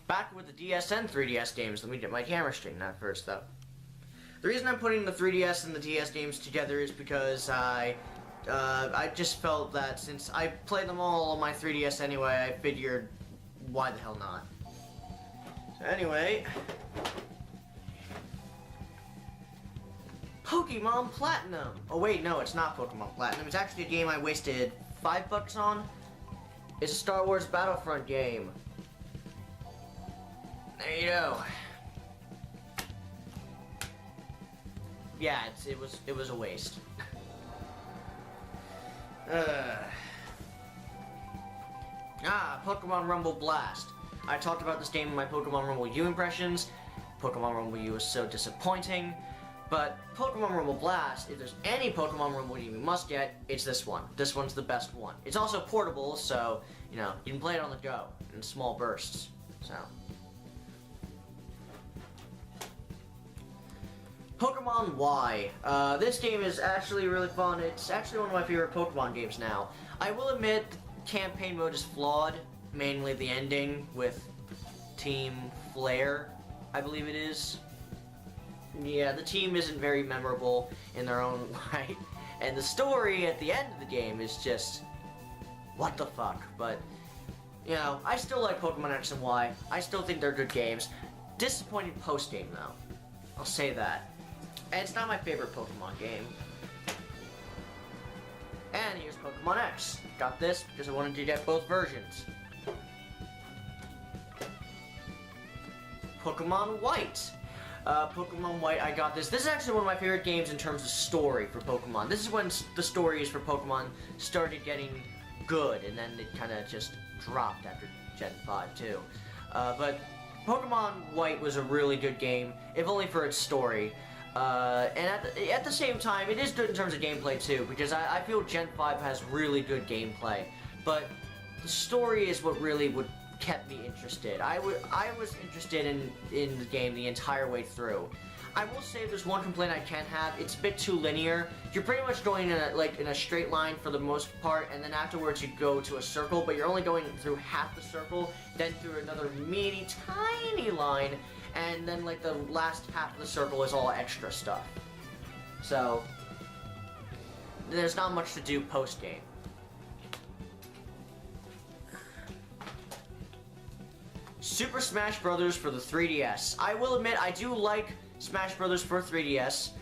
back with the DS and 3DS games. Let me get my camera straightened out first, though. The reason I'm putting the 3DS and the DS games together is because I just felt that since I play them all on my 3DS anyway, I figured, why the hell not? So anyway, Pokemon Platinum. Oh wait, no, it's not Pokemon Platinum. It's actually a game I wasted $5 on. It's a Star Wars Battlefront game. There you go. Yeah, it was a waste. Pokemon Rumble Blast. I talked about this game in my Pokemon Rumble U impressions. Pokemon Rumble U is so disappointing. But Pokemon Rumble Blast, if there's any Pokemon Rumble you must get, it's this one. This one's the best one. It's also portable, so, you know, you can play it on the go in small bursts. So. Pokemon Y. This game is actually really fun. It's actually one of my favorite Pokemon games now. I will admit, the campaign mode is flawed. Mainly the ending with Team Flare, I believe it is. Yeah, the team isn't very memorable in their own right. And the story at the end of the game is just, what the fuck. But, you know, I still like Pokemon X and Y. I still think they're good games. Disappointing post-game, though. I'll say that. And it's not my favorite Pokemon game. And here's Pokemon X. Got this because I wanted to get both versions. Pokemon White. Pokemon White, I got this. This is actually one of my favorite games in terms of story for Pokemon. This is when the stories for Pokemon started getting good, and then it kind of just dropped after Gen 5 too. But Pokemon White was a really good game, if only for its story. And at the same time, it is good in terms of gameplay too, because I feel Gen 5 has really good gameplay. But the story is what really kept me interested. I was interested in the game the entire way through. I will say there's one complaint I can have. It's a bit too linear. You're pretty much going in a straight line for the most part, and then afterwards you go to a circle, but you're only going through half the circle, then through another tiny line, and then like the last half of the circle is all extra stuff. So there's not much to do post-game. Super Smash Bros. For the 3DS. I will admit, I do like Smash Bros. For 3DS.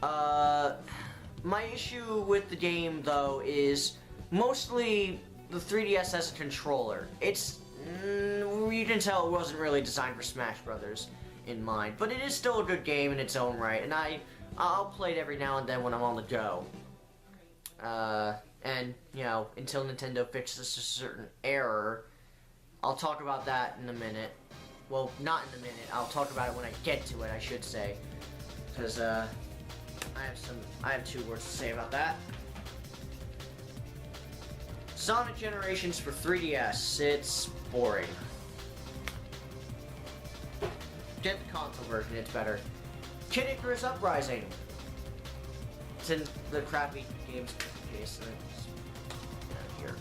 My issue with the game, though, is mostly the 3DS as a controller. You can tell it wasn't really designed for Smash Bros. In mind, but it is still a good game in its own right, and I'll play it every now and then when I'm on the go. And, you know, until Nintendo fixes a certain error. I'll talk about that in a minute. Well, not in a minute. I'll talk about it when I get to it, I should say. Because, I have 2 words to say about that. Sonic Generations for 3DS. It's boring. Get the console version, it's better. Kid Icarus Uprising. It's in the crappy games case. Here.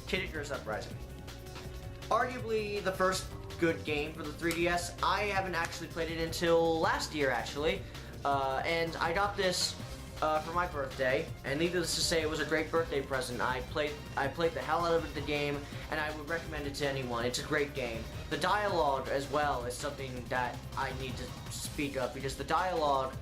Kid Icarus Uprising. Arguably the first good game for the 3DS. I haven't actually played it until last year, actually. And I got this for my birthday, and needless to say, it was a great birthday present. I played the hell out of the game, and I would recommend it to anyone. It's a great game. The dialogue as well is something that I need to speak of, because the dialogue,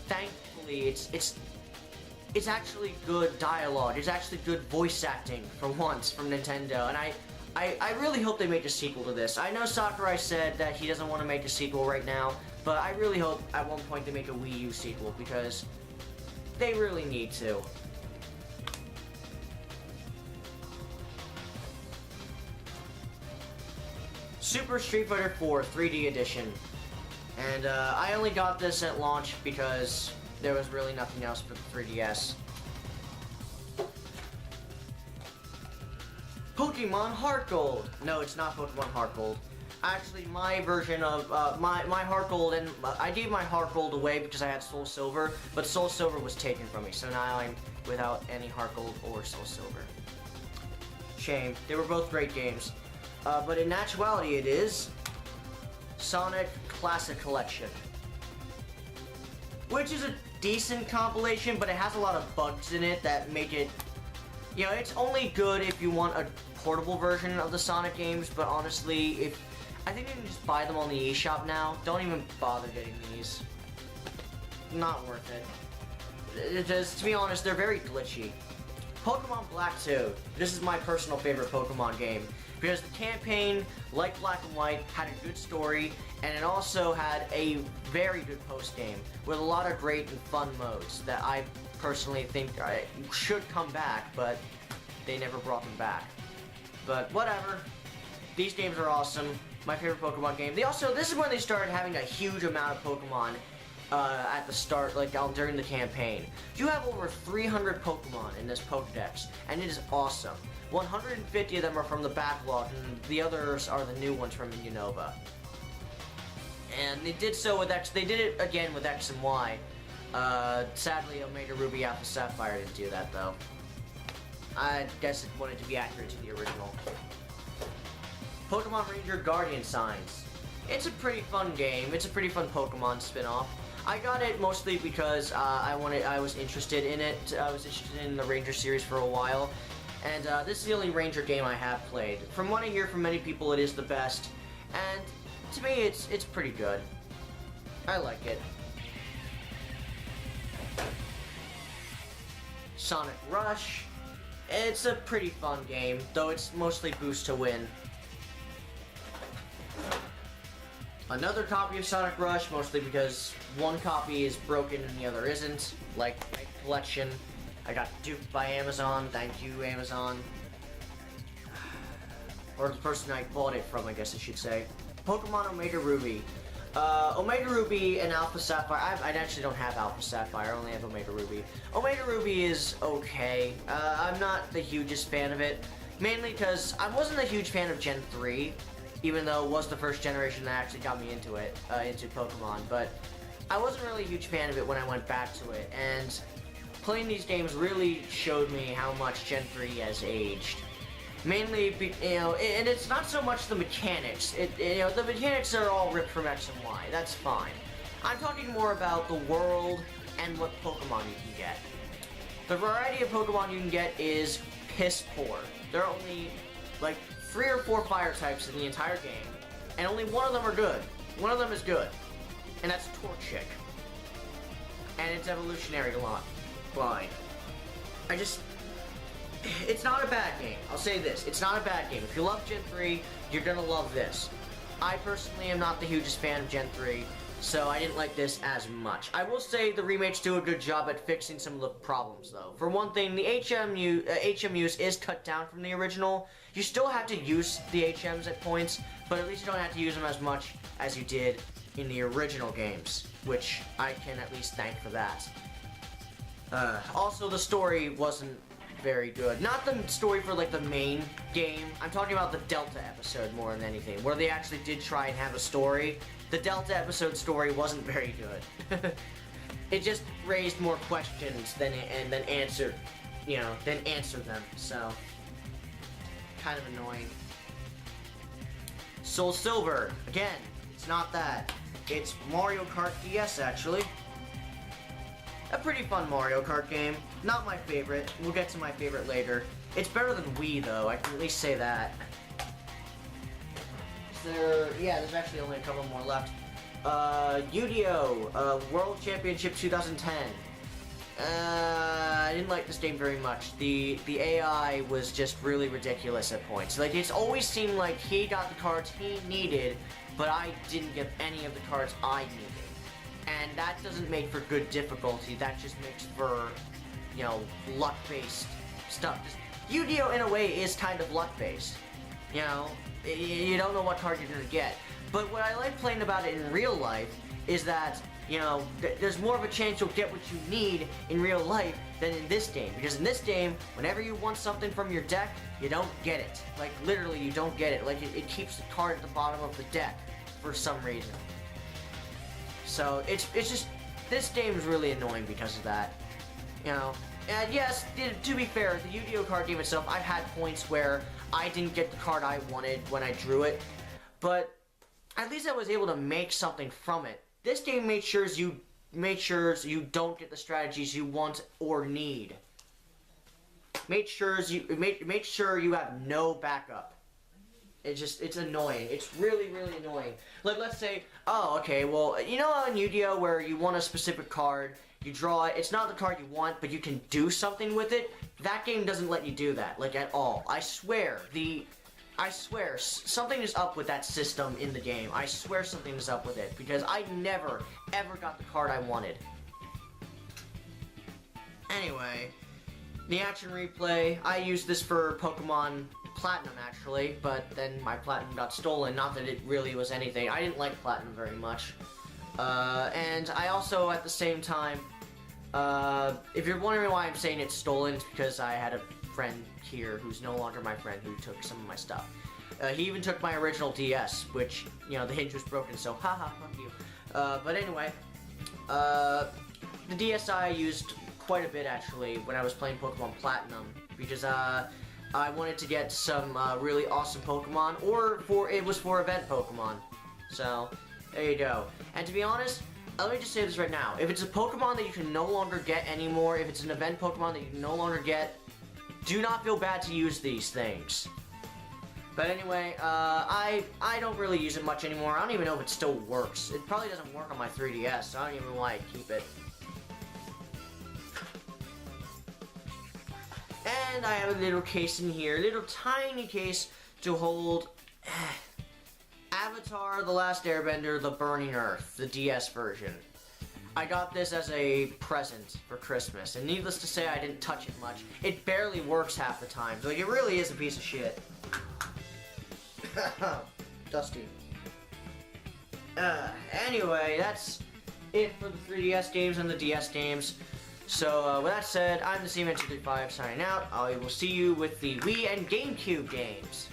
thankfully, it's actually good dialogue. It's actually good voice acting for once from Nintendo, and I really hope they make a sequel to this. I know Sakurai said that he doesn't want to make a sequel right now, but I really hope at one point they make a Wii U sequel, because they really need to. Super Street Fighter 4 3D Edition. And I only got this at launch because there was really nothing else for the 3DS. Pokemon Heart Gold. No, it's not Pokemon Heart Gold. Actually, my version of my Heart Gold, and I gave my Heart Gold away because I had Soul Silver, but Soul Silver was taken from me, so now I'm without any Heart Gold or Soul Silver. Shame. They were both great games. But in actuality, it is Sonic Classic Collection, which is a decent compilation, but it has a lot of bugs in it that make it, you know, it's only good if you want a portable version of the Sonic games, but honestly, I think you can just buy them on the eShop now. Don't even bother getting these. Not worth it. Just, to be honest, they're very glitchy. Pokemon Black 2. This is my personal favorite Pokemon game, because the campaign, like Black and White, had a good story, and it also had a very good post-game, with a lot of great and fun modes that I personally think should come back, but they never brought them back. But whatever. These games are awesome. My favorite Pokemon game. This is when they started having a huge amount of Pokemon at the start, like during the campaign. You have over 300 Pokemon in this Pokedex, and it is awesome. 150 of them are from the backlog, and the others are the new ones from Unova. And they did so with X. They did it again with X and Y. Sadly, Omega Ruby Alpha Sapphire didn't do that though. I guess it wanted to be accurate to the original. Pokemon Ranger Guardian Signs. It's a pretty fun game. It's a pretty fun Pokemon spin-off. I got it mostly because I was interested in it. I was interested in the Ranger series for a while, and this is the only Ranger game I have played. From what I hear from many people, it is the best, and to me, it's pretty good. I like it. Sonic Rush. It's a pretty fun game, though it's mostly boost to win. Another copy of Sonic Rush, mostly because one copy is broken and the other isn't, like my collection. I got duped by Amazon, thank you Amazon. Or the person I bought it from, I guess I should say. Pokemon Omega Ruby. Omega Ruby and Alpha Sapphire, I actually don't have Alpha Sapphire, I only have Omega Ruby. Omega Ruby is okay. I'm not the hugest fan of it, mainly because I wasn't a huge fan of Gen 3. Even though it was the first generation that actually got me into it, into Pokemon, but I wasn't really a huge fan of it when I went back to it, and playing these games really showed me how much Gen 3 has aged. Mainly, and it's not so much the mechanics. The mechanics are all ripped from X and Y, that's fine. I'm talking more about the world and what Pokemon you can get. The variety of Pokemon you can get is piss poor. There are only, like, 3 or 4 fire types in the entire game, and only one of them are good. One of them is good, and that's Torchic. And its evolutionary line. It's not a bad game. I'll say this, it's not a bad game. If you love Gen 3, you're gonna love this. I personally am not the hugest fan of Gen 3, so I didn't like this as much. I will say the remakes do a good job at fixing some of the problems, though. For one thing, the HM use is cut down from the original. You still have to use the HMs at points, but at least you don't have to use them as much as you did in the original games, which I can at least thank for that. Also, the story wasn't very good. Not the story for, like, the main game. I'm talking about the Delta episode more than anything, where they actually did try and have a story. The Delta episode story wasn't very good. It just raised more questions than answered them, so kind of annoying. Soul Silver, again, it's not that. It's Mario Kart DS, actually. A pretty fun Mario Kart game. Not my favorite. We'll get to my favorite later. It's better than Wii, though. I can at least say that. There's actually only a couple more left. Yu-Gi-Oh! World Championship 2010. I didn't like this game very much. The AI was just really ridiculous at points. Like, it's always seemed like he got the cards he needed, but I didn't get any of the cards I needed. And that doesn't make for good difficulty, that just makes for, luck-based stuff. Yu-Gi-Oh! In a way is kind of luck-based. You don't know what card you're gonna get. But what I like playing about it in real life is that, there's more of a chance you'll get what you need in real life than in this game. Because in this game, whenever you want something from your deck, you don't get it. Like, literally, you don't get it. Like, it keeps the card at the bottom of the deck for some reason. So, it's just, this game is really annoying because of that. And yes, to be fair, the Yu-Gi-Oh! Card game itself, I've had points where I didn't get the card I wanted when I drew it, but at least I was able to make something from it. This game made sure you don't get the strategies you want or need. Make sure you have no backup. It's annoying. It's really, really annoying. Like, let's say, oh, okay, well, you know in Yu-Gi-Oh where you want a specific card, you draw it, it's not the card you want, but you can do something with it? That game doesn't let you do that, like, at all. I swear, something is up with that system in the game. I swear something is up with it, because I never, ever got the card I wanted. Anyway, the action replay, I used this for Pokemon Platinum, actually, but then my Platinum got stolen. Not that it really was anything. I didn't like Platinum very much. And I also, at the same time, if you're wondering why I'm saying it's stolen, it's because I had a friend here who's no longer my friend who took some of my stuff. He even took my original DS, which, you know, the hinge was broken, so haha, fuck you. But anyway, the DS I used quite a bit, actually, when I was playing Pokemon Platinum, because, I wanted to get some really awesome Pokemon, it was for event Pokemon. So, there you go. And to be honest, let me just say this right now. If it's a Pokemon that you can no longer get anymore, if it's an event Pokemon that you can no longer get, do not feel bad to use these things. But anyway, I don't really use it much anymore. I don't even know if it still works. It probably doesn't work on my 3DS, so I don't even know why I keep it. And I have a little case in here, a little tiny case to hold Avatar: The Last Airbender, The Burning Earth, the DS version. I got this as a present for Christmas, and needless to say, I didn't touch it much. It barely works half the time, so it really is a piece of shit. Dusty. Anyway, that's it for the 3DS games and the DS games. So, with that said, I'm TheCman235 signing out. I will see you with the Wii and GameCube games.